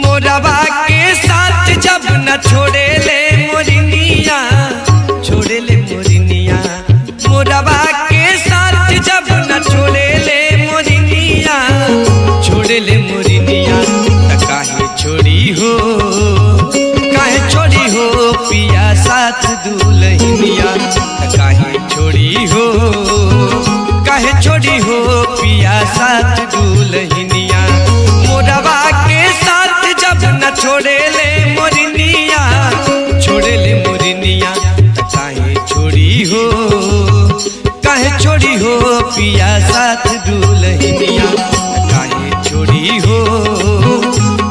मोरवा के साथ जब न छोड़े ले मोरनिया, छोड़े ले मोरनिया। मोरवा के साथ जब न छोड़े ले मोरनिया, छोड़े ले मोरनिया। काहे छोड़ी हो, काहे छोड़ी हो पिया साथ दुल्हनिया। काहे छोड़ी हो, काहे छोड़ी हो पिया साथ दुल्हनिया। मोरवा के साथ जब न छोड़े ले मोरनिया, छोड़े ले मोरनिया। काहे छोड़ी हो, काहे छोड़ी हो पिया साथ दुल्हनिया। काहे छोड़ी हो,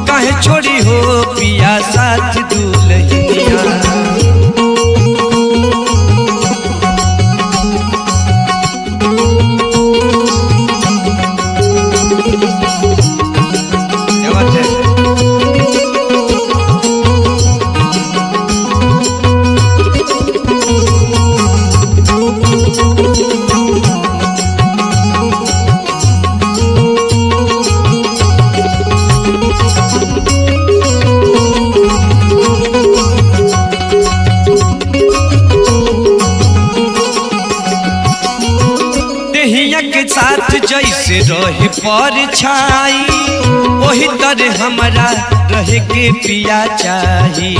काहे छोड़ी हो पिया साथ दुल्हनिया। के साथ जैसे रहे पर छाई, वही तरह हमारा रहे के पिया चाही।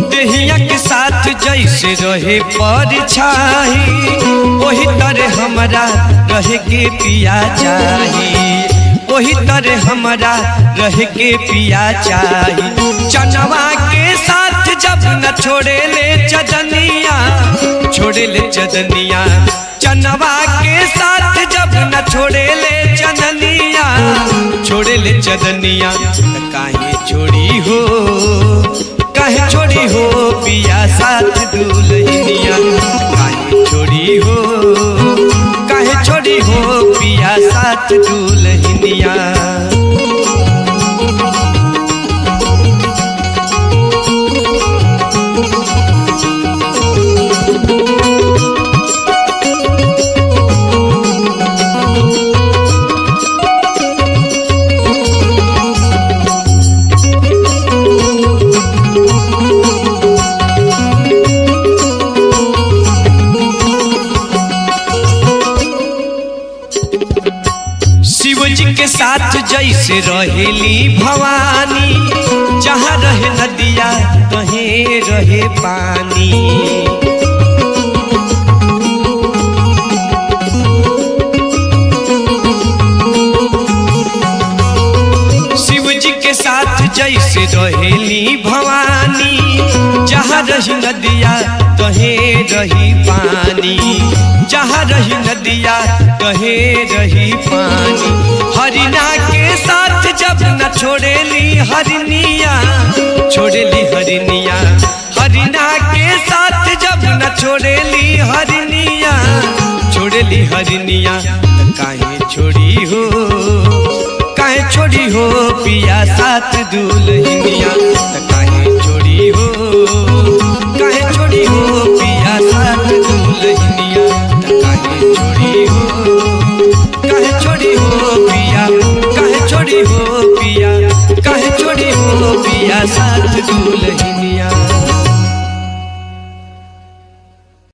देहिया के साथ जैसे रहे पर छाई, वही तरह हमारा रहे के पिया चाही। वही तरह हमारा रह के पिया चाही। चनवा के साथ जब न छोड़े ले चदनिया, छोड़े ले चदनिया। चनवा के साथ जब न छोड़े ले चदनिया, छोड़े ले चदनिया। काहे छोड़ी हो, काहे छोड़ी हो पिया साथ दुल्हनिया। काहे छोड़ी हो, काहे छोड़ी हो पिया साथ दुल्हनिया। शिवजी के साथ जैसे रहेली भवानी, जहाँ रहे नदिया तहीं रहे पानी। शिवजी के साथ जैसे रहेली भवानी, जहाँ रही नदिया तहीं रही पानी। जहाँ रही नदिया तहीं रही पानी। हरिना के साथ जब न छोड़ेली हरनिया, छोड़ेली हरनिया। हरिना के साथ जब न छोड़ेली हरनिया, छोड़ेली हरनिया। काहे छोड़ी हो, काहे छोड़ी हो पिया साथ दुल्हनिया।